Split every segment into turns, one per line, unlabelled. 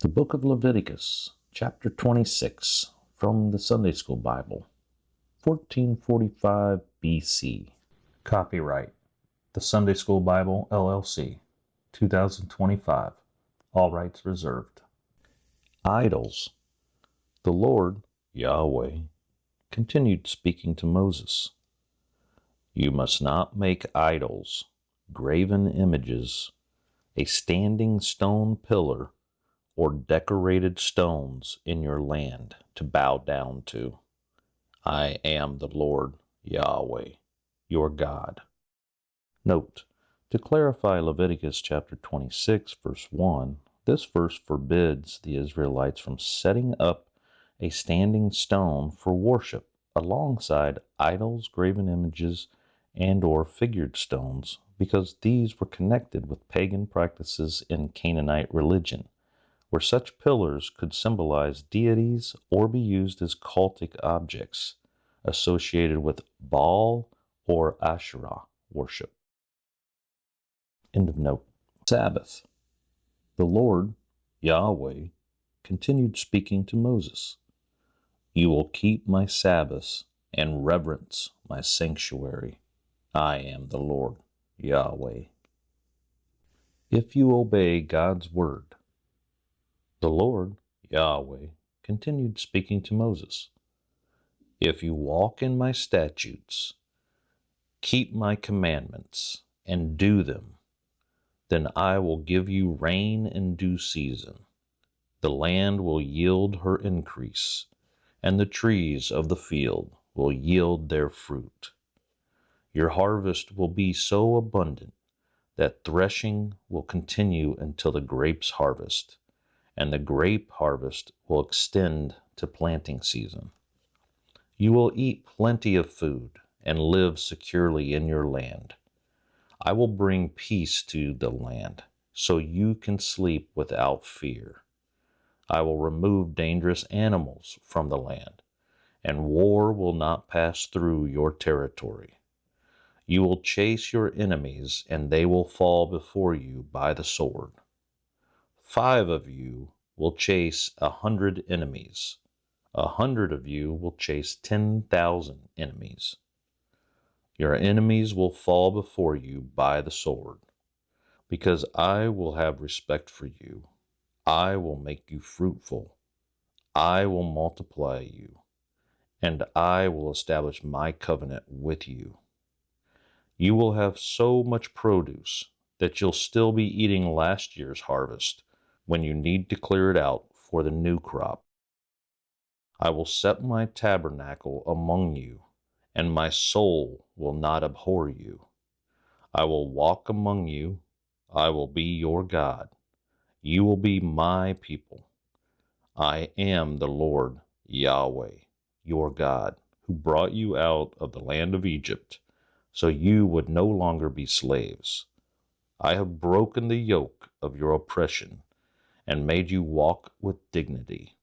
The Book of Leviticus, Chapter 26, from the Sunday School Bible, 1445 BC. Copyright, the Sunday School Bible, LLC, 2025. All rights reserved. Idols. The Lord, Yahweh, continued speaking to Moses. You must not make idols, graven images, a standing stone pillar, or decorated stones in your land to bow down to. I am the Lord Yahweh, your God. Note, to clarify Leviticus chapter 26, verse 1, this verse forbids the Israelites from setting up a standing stone for worship alongside idols, graven images, and or figured stones, because these were connected with pagan practices in Canaanite religion, where such pillars could symbolize deities or be used as cultic objects associated with Baal or Asherah worship. End of note. Sabbath. The Lord, Yahweh, continued speaking to Moses. You will keep my Sabbaths and reverence my sanctuary. I am the Lord, Yahweh. If you obey God's word, the Lord, Yahweh, continued speaking to Moses. If you walk in my statutes, keep my commandments, and do them, then I will give you rain in due season. The land will yield her increase, and the trees of the field will yield their fruit. Your harvest will be so abundant that threshing will continue until the grapes harvest, and the grape harvest will extend to planting season. You will eat plenty of food and live securely in your land. I will bring peace to the land, so you can sleep without fear. I will remove dangerous animals from the land, and war will not pass through your territory. You will chase your enemies, and they will fall before you by the sword. 5 of you will chase 100 enemies. 100 of you will chase 10,000 enemies. Your enemies will fall before you by the sword, because I will have respect for you. I will make you fruitful. I will multiply you, and I will establish my covenant with you. You will have so much produce that you'll still be eating last year's harvest when you need to clear it out for the new crop. I will set my tabernacle among you, and my soul will not abhor you. I will walk among you. I will be your God. You will be my people. I am the Lord Yahweh, your God, who brought you out of the land of Egypt, so you would no longer be slaves. I have broken the yoke of your oppression and made you walk with dignity.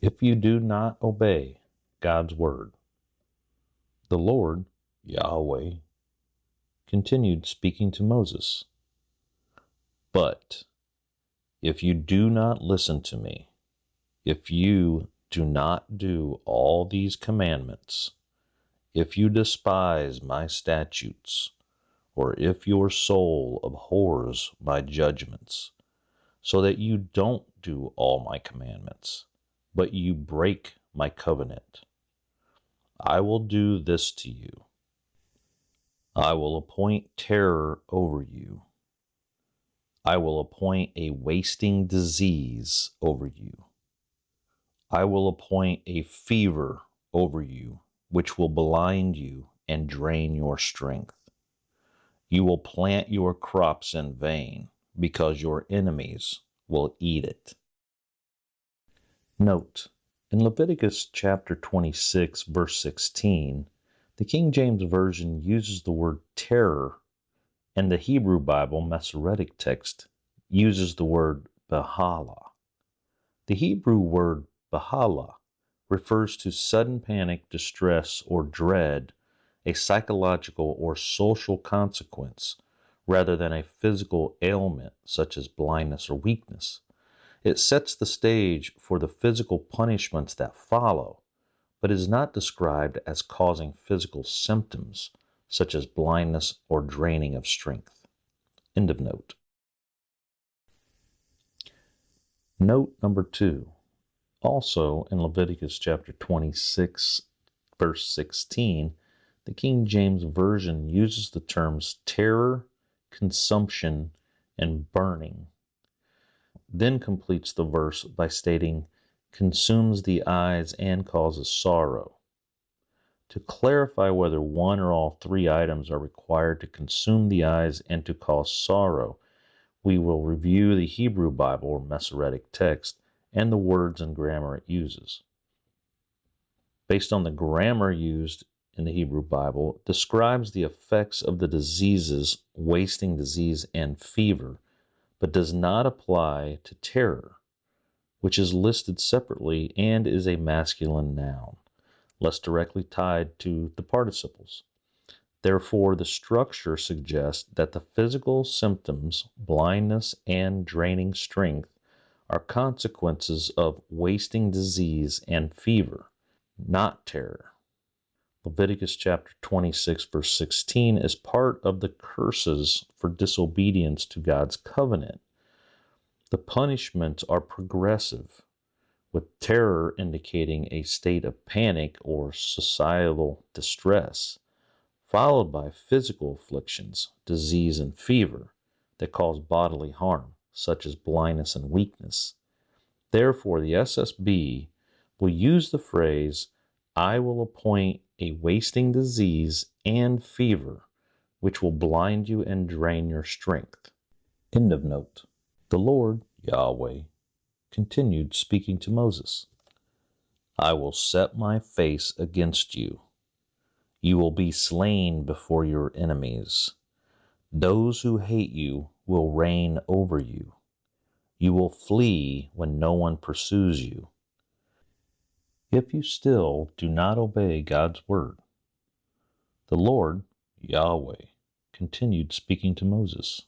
If you do not obey God's word, the Lord, Yahweh, continued speaking to Moses. But if you do not listen to me, if you do not do all these commandments, if you despise my statutes, or if your soul abhors my judgments, so that you don't do all my commandments, but you break my covenant, I will do this to you. I will appoint terror over you. I will appoint a wasting disease over you. I will appoint a fever over you, which will blind you and drain your strength. You will plant your crops in vain, because your enemies will eat it. Note, in Leviticus chapter 26, verse 16, the King James Version uses the word terror, and the Hebrew Bible Masoretic text uses the word Bahala. The Hebrew word Bahala refers to sudden panic, distress, or dread, a psychological or social consequence, rather than a physical ailment such as blindness or weakness. It sets the stage for the physical punishments that follow, but is not described as causing physical symptoms such as blindness or draining of strength. End of note. Note number 2. Also in Leviticus chapter 26, verse 16, the King James Version uses the terms terror, consumption, and burning, then completes the verse by stating, consumes the eyes and causes sorrow. To clarify whether one or all three items are required to consume the eyes and to cause sorrow, we will review the Hebrew Bible or Masoretic text and the words and grammar it uses. Based on the grammar used in the Hebrew Bible, it describes the effects of the diseases, wasting disease and fever, but does not apply to terror, which is listed separately and is a masculine noun, less directly tied to the participles. Therefore, the structure suggests that the physical symptoms, blindness and draining strength, are consequences of wasting disease and fever, not terror. Leviticus chapter 26, verse 16 is part of the curses for disobedience to God's covenant. The punishments are progressive, with terror indicating a state of panic or societal distress, followed by physical afflictions, disease and fever that cause bodily harm, such as blindness and weakness. Therefore, the SSB will use the phrase, I will appoint a wasting disease and fever, which will blind you and drain your strength. End of note. The Lord, Yahweh, continued speaking to Moses. I will set my face against you. You will be slain before your enemies. Those who hate you will reign over you. You will flee when no one pursues you. If you still do not obey God's word, the Lord, Yahweh, continued speaking to Moses.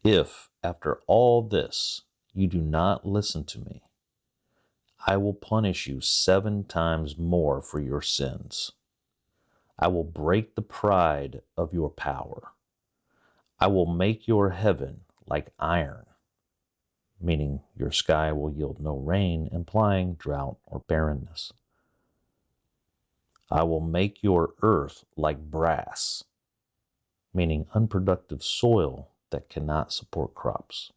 If, after all this, you do not listen to me, I will punish you 7 times more for your sins. I will break the pride of your power. I will make your heaven like iron, meaning your sky will yield no rain, implying drought or barrenness. I will make your earth like brass, meaning unproductive soil that cannot support crops.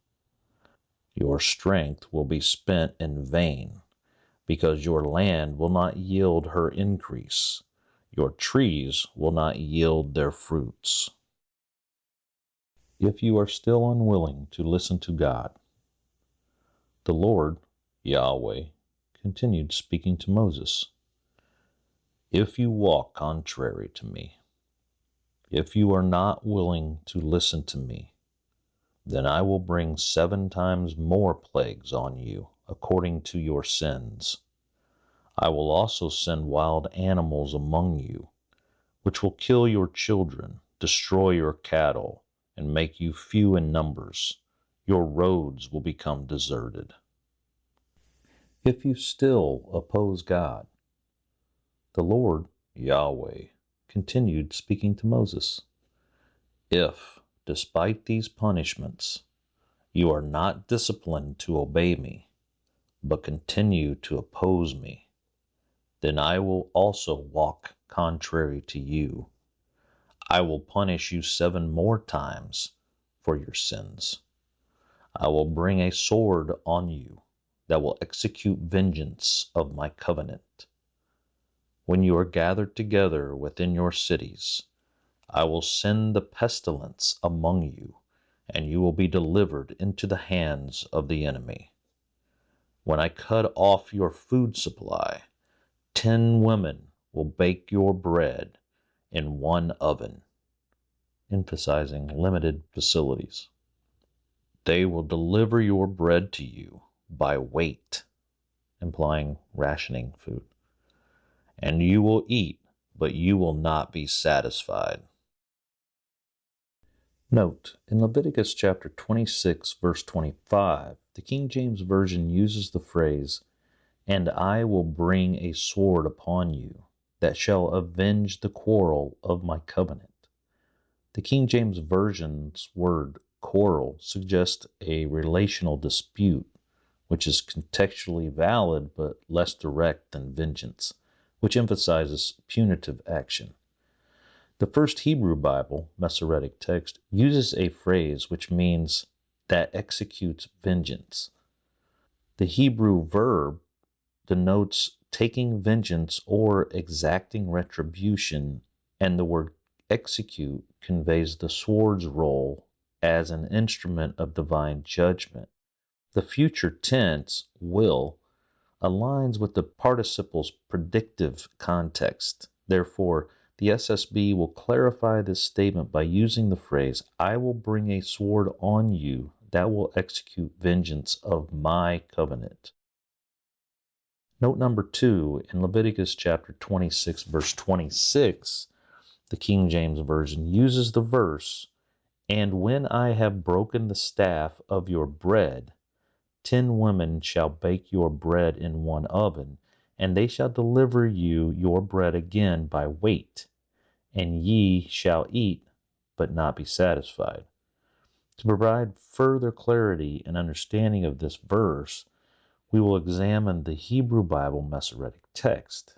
Your strength will be spent in vain, because your land will not yield her increase. Your trees will not yield their fruits. If you are still unwilling to listen to God, the Lord, Yahweh, continued speaking to Moses. If you walk contrary to me, if you are not willing to listen to me, then I will bring 7 times more plagues on you according to your sins. I will also send wild animals among you, which will kill your children, destroy your cattle, and make you few in numbers. Your roads will become deserted. If you still oppose God, the Lord, Yahweh, continued speaking to Moses. If, despite these punishments, you are not disciplined to obey me, but continue to oppose me, then I will also walk contrary to you. I will punish you 7 more times for your sins. I will bring a sword on you that will execute vengeance of my covenant. When you are gathered together within your cities, I will send the pestilence among you, and you will be delivered into the hands of the enemy. When I cut off your food supply, 10 women will bake your bread in 1 oven, emphasizing limited facilities. They will deliver your bread to you by weight, implying rationing food. And you will eat, but you will not be satisfied. Note, in Leviticus chapter 26, verse 25, The King James Version uses the phrase, "And I will bring a sword upon you, that shall avenge the quarrel of my covenant." The King James Version's word quarrel suggests a relational dispute, which is contextually valid but less direct than vengeance, which emphasizes punitive action. The first Hebrew Bible, Masoretic text, uses a phrase which means that executes vengeance. The Hebrew verb denotes taking vengeance or exacting retribution, and the word execute conveys the sword's role as an instrument of divine judgment. The future tense, will, aligns with the participle's predictive context. Therefore, the SSB will clarify this statement by using the phrase, "I will bring a sword on you that will execute vengeance of my covenant." Note number 2, in Leviticus chapter 26, verse 26, the King James Version uses the verse, "And when I have broken the staff of your bread, 10 women shall bake your bread in one oven, and they shall deliver you your bread again by weight, and ye shall eat, but not be satisfied." To provide further clarity and understanding of this verse, we will examine the Hebrew Bible Masoretic text.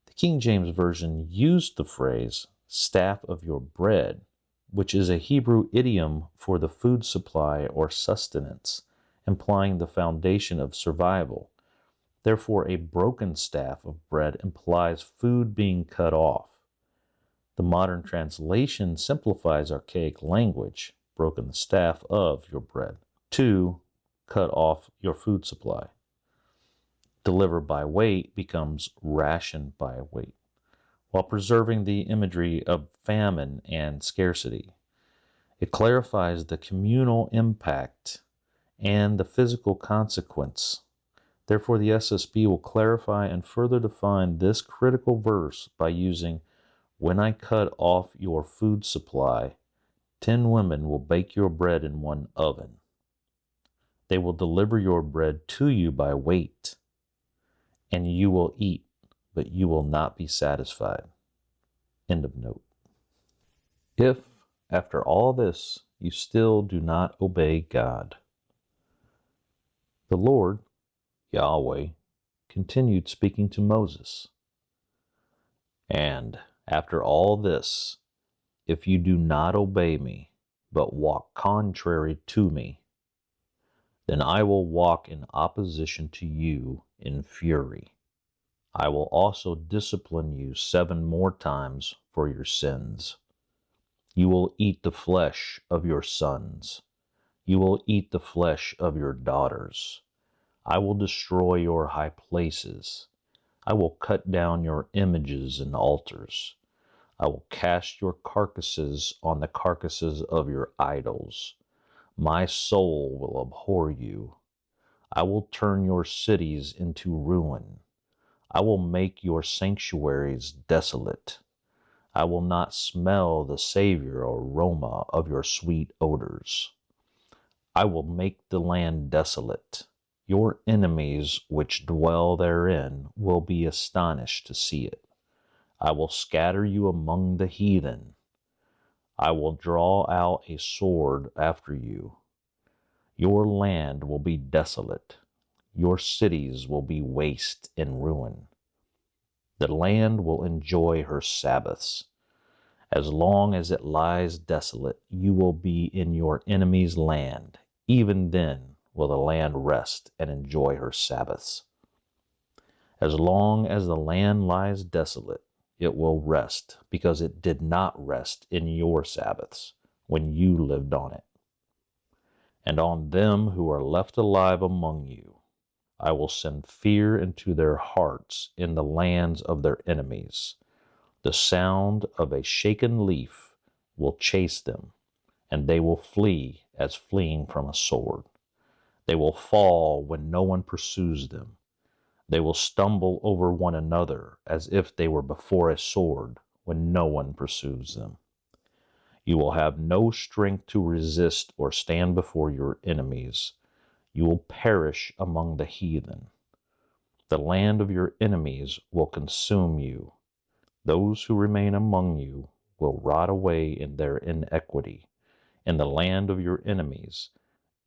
The King James Version used the phrase, "staff of your bread," which is a Hebrew idiom for the food supply or sustenance, implying the foundation of survival. Therefore, a broken staff of bread implies food being cut off. The modern translation simplifies archaic language, "broken the staff of your bread," to "cut off your food supply." "Deliver by weight" becomes "ration by weight," while preserving the imagery of famine and scarcity. It clarifies the communal impact and the physical consequence. Therefore, the SSB will clarify and further define this critical verse by using, "When I cut off your food supply, 10 women will bake your bread in one oven. They will deliver your bread to you by weight, and you will eat, but you will not be satisfied." End of note. If, after all this, you still do not obey God, the Lord, Yahweh, continued speaking to Moses. "And after all this, if you do not obey me, but walk contrary to me, then I will walk in opposition to you in fury. I will also discipline you 7 more times for your sins. You will eat the flesh of your sons. You will eat the flesh of your daughters. I will destroy your high places. I will cut down your images and altars. I will cast your carcasses on the carcasses of your idols. My soul will abhor you. I will turn your cities into ruin. I will make your sanctuaries desolate. I will not smell the savor or aroma of your sweet odors. I will make the land desolate. Your enemies which dwell therein will be astonished to see it. I will scatter you among the heathen. I will draw out a sword after you. Your land will be desolate. Your cities will be waste and ruin. The land will enjoy her Sabbaths. As long as it lies desolate, you will be in your enemy's land. Even then will the land rest and enjoy her Sabbaths. As long as the land lies desolate, it will rest, because it did not rest in your Sabbaths when you lived on it. And on them who are left alive among you, I will send fear into their hearts in the lands of their enemies. The sound of a shaken leaf will chase them, and they will flee as fleeing from a sword. They will fall when no one pursues them. They will stumble over one another as if they were before a sword when no one pursues them. You will have no strength to resist or stand before your enemies. You will perish among the heathen. The land of your enemies will consume you. Those who remain among you will rot away in their iniquity in the land of your enemies,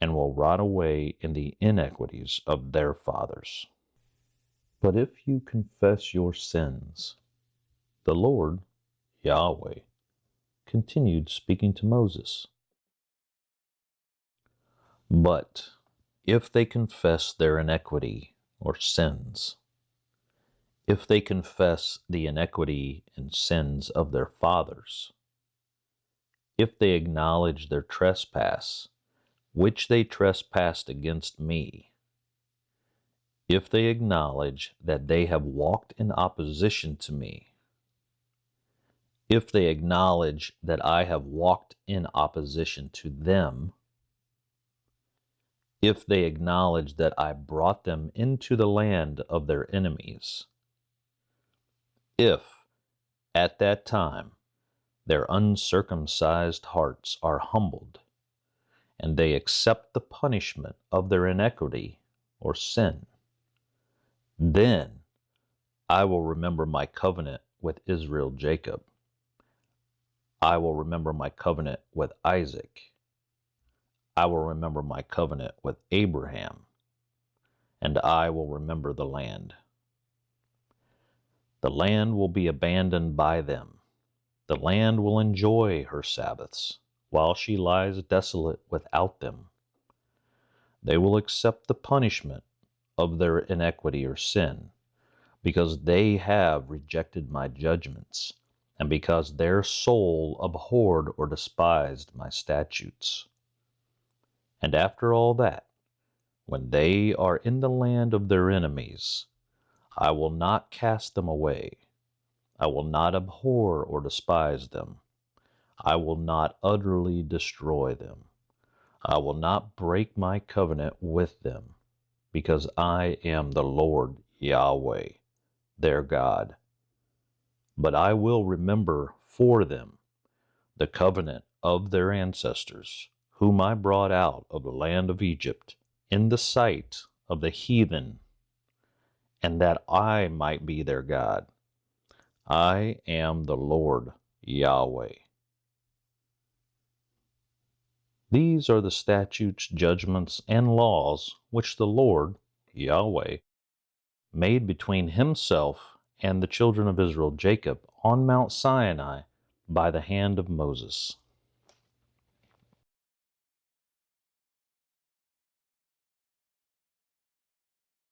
and will rot away in the iniquities of their fathers. But if you confess your sins, the Lord, Yahweh, continued speaking to Moses. But if they confess their iniquity or sins, if they confess the iniquity and sins of their fathers, if they acknowledge their trespass, which they trespassed against me, if they acknowledge that they have walked in opposition to me, if they acknowledge that I have walked in opposition to them, if they acknowledge that I brought them into the land of their enemies, if, at that time, their uncircumcised hearts are humbled, and they accept the punishment of their iniquity or sin, then I will remember my covenant with Israel Jacob. I will remember my covenant with Isaac. I will remember my covenant with Abraham, and I will remember the land. The land will be abandoned by them. The land will enjoy her Sabbaths, while she lies desolate without them. They will accept the punishment of their iniquity or sin, because they have rejected my judgments, and because their soul abhorred or despised my statutes. And after all that, when they are in the land of their enemies, I will not cast them away. I will not abhor or despise them. I will not utterly destroy them. I will not break my covenant with them, because I am the Lord Yahweh, their God. But I will remember for them the covenant of their ancestors, whom I brought out of the land of Egypt in the sight of the heathen, and that I might be their God. I am the Lord Yahweh. These are the statutes, judgments, and laws which the Lord, Yahweh, made between himself and the children of Israel, Jacob, on Mount Sinai by the hand of Moses.